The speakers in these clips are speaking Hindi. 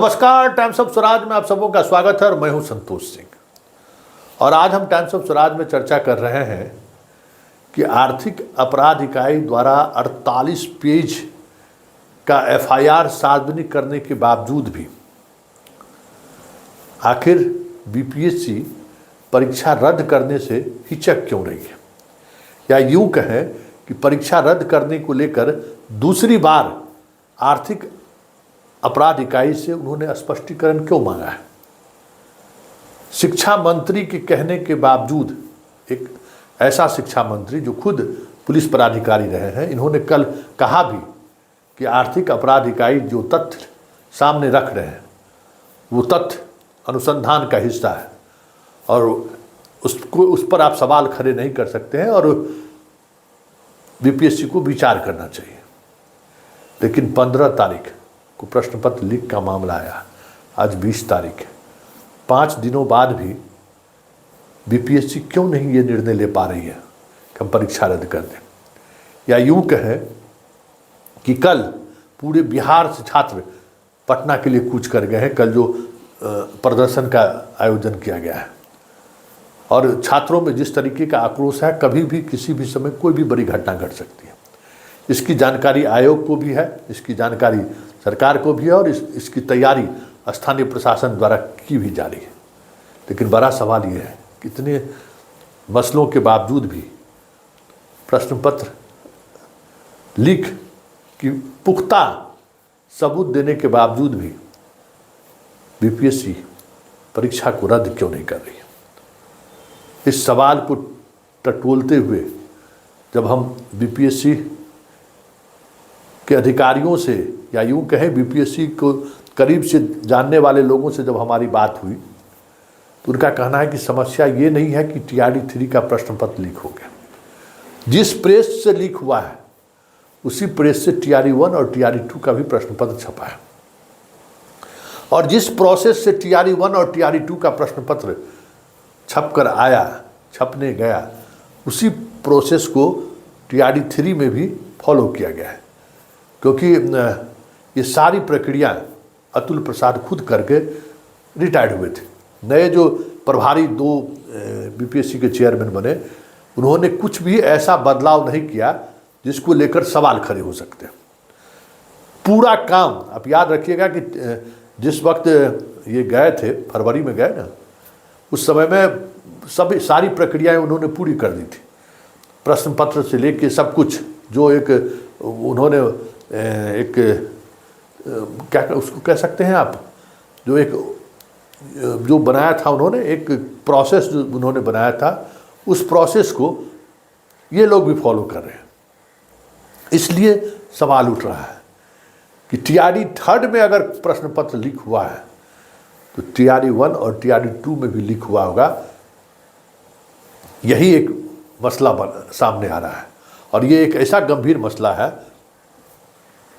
नमस्कार, टाइम्स ऑफ स्वराज में आप सबों का स्वागत है और मैं हूं संतोष सिंह। और आज हम टाइम्स ऑफ स्वराज में चर्चा कर रहे हैं कि आर्थिक अपराध इकाई द्वारा 48 पेज का एफआईआर सार्वजनिक करने के बावजूद भी आखिर बीपीएससी परीक्षा रद्द करने से हिचक क्यों रही है, या यूं कहें कि परीक्षा रद्द करने को लेकर दूसरी बार आर्थिक अपराध इकाई से उन्होंने स्पष्टीकरण क्यों मांगा है। शिक्षा मंत्री के कहने के बावजूद, एक ऐसा शिक्षा मंत्री जो खुद पुलिस पदाधिकारी रहे हैं, इन्होंने कल कहा भी कि आर्थिक अपराध इकाई जो तथ्य सामने रख रहे हैं वो तथ्य अनुसंधान का हिस्सा है और उस पर आप सवाल खड़े नहीं कर सकते हैं और बीपीएससी को विचार करना चाहिए। लेकिन 15 तारीख को प्रश्न पत्र लीक का मामला आया, आज 20 तारीख है। 5 दिनों बाद भी बीपीएससी क्यों नहीं ये निर्णय ले पा रही है कि हम परीक्षा रद्द कर दें, या यूं कहें कि कल पूरे बिहार से छात्र पटना के लिए कूच कर गए हैं। कल जो प्रदर्शन का आयोजन किया गया है और छात्रों में जिस तरीके का आक्रोश है, कभी भी किसी भी समय कोई भी बड़ी घटना घट सकती है। इसकी जानकारी आयोग को भी है, इसकी जानकारी सरकार को भी है और इसकी तैयारी स्थानीय प्रशासन द्वारा की भी जा रही है। लेकिन बड़ा सवाल ये है कि इतने मसलों के बावजूद भी, प्रश्न पत्र लीक की पुख्ता सबूत देने के बावजूद भी बीपीएससी परीक्षा को रद्द क्यों नहीं कर रही है। इस सवाल को टटोलते हुए जब हम बीपीएससी के अधिकारियों से, या यूं कहें बीपीएससी को करीब से जानने वाले लोगों से जब हमारी बात हुई, तो उनका कहना है कि समस्या ये नहीं है कि टीआरडी 3 का प्रश्न पत्र लीक हो गया। जिस प्रेस से लीक हुआ है उसी प्रेस से टीआरडी 1 और टीआरडी 2 का भी प्रश्न पत्र छपा है, और जिस प्रोसेस से टीआरडी 1 और टीआरडी 2 का प्रश्न पत्र छपने गया, उसी प्रोसेस को टीआरडी 3 में भी फॉलो किया गया है। क्योंकि ये सारी प्रक्रिया अतुल प्रसाद खुद करके रिटायर्ड हुए थे। नए जो प्रभारी 2 बीपीएससी के चेयरमैन बने, उन्होंने कुछ भी ऐसा बदलाव नहीं किया जिसको लेकर सवाल खड़े हो सकते हैं। पूरा काम, आप याद रखिएगा कि जिस वक्त ये गए थे, फरवरी में गए ना, उस समय में सारी प्रक्रियाएं उन्होंने पूरी कर दी थी। प्रश्न पत्र से लेके सब कुछ, जो एक उन्होंने एक क्या उसको कह सकते हैं आप, जो बनाया था उन्होंने, एक प्रोसेस जो उन्होंने बनाया था, उस प्रोसेस को ये लोग भी फॉलो कर रहे हैं। इसलिए सवाल उठ रहा है कि टीआरडी 3 में अगर प्रश्न पत्र लीक हुआ है तो टीआरडी 1 और टीआरडी 2 में भी लीक हुआ होगा। यही एक मसला सामने आ रहा है और ये एक ऐसा गंभीर मसला है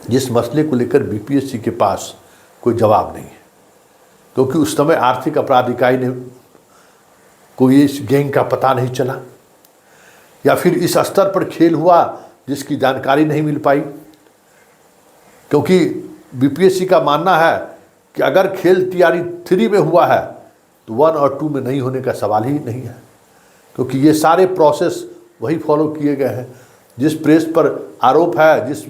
जिस मसले को लेकर बीपीएससी के पास कोई जवाब नहीं है। क्योंकि उस समय आर्थिक अपराध इकाई ने कोई इस गैंग का पता नहीं चला, या फिर इस स्तर पर खेल हुआ जिसकी जानकारी नहीं मिल पाई। क्योंकि बीपीएससी का मानना है कि अगर खेल टीआरडी 3 में हुआ है तो 1 और 2 में नहीं होने का सवाल ही नहीं है, क्योंकि ये सारे प्रोसेस वही फॉलो किए गए हैं। जिस प्रेस पर आरोप है, जिस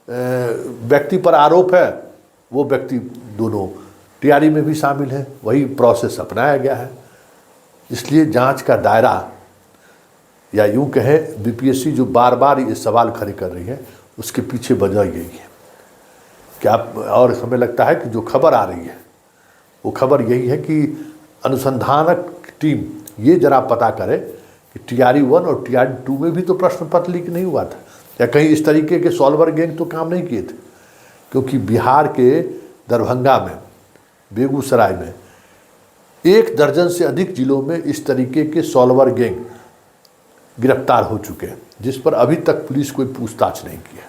व्यक्ति पर आरोप है, वो व्यक्ति दोनों टीआरडी में भी शामिल है, वही प्रोसेस अपनाया गया है। इसलिए जांच का दायरा, या यूं कहें बीपीएससी जो बार बार ये सवाल खड़े कर रही है, उसके पीछे वजह यही है कि आप, और हमें लगता है कि जो खबर आ रही है वो खबर यही है कि अनुसंधानक टीम ये जरा पता करे कि टीआरडी 1 और टीआरडी 2 में भी तो प्रश्न पत्र लीक नहीं हुआ था, या कहीं इस तरीके के सॉल्वर गैंग तो काम नहीं किए थे। क्योंकि बिहार के दरभंगा में, बेगूसराय में 1 दर्जन से अधिक जिलों में इस तरीके के सॉल्वर गैंग गिरफ्तार हो चुके हैं, जिस पर अभी तक पुलिस कोई पूछताछ नहीं की है।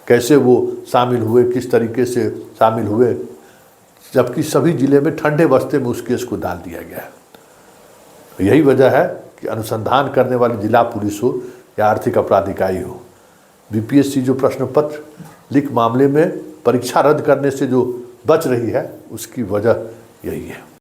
कैसे वो शामिल हुए, किस तरीके से शामिल हुए, जबकि सभी जिले में ठंडे बस्ते में उस केस को डाल दिया गया है। यही वजह है कि अनुसंधान करने वाली जिला पुलिस हो या आर्थिक अपराध इकाई हो, बीपीएससी जो प्रश्न पत्र लीक मामले में परीक्षा रद्द करने से जो बच रही है, उसकी वजह यही है।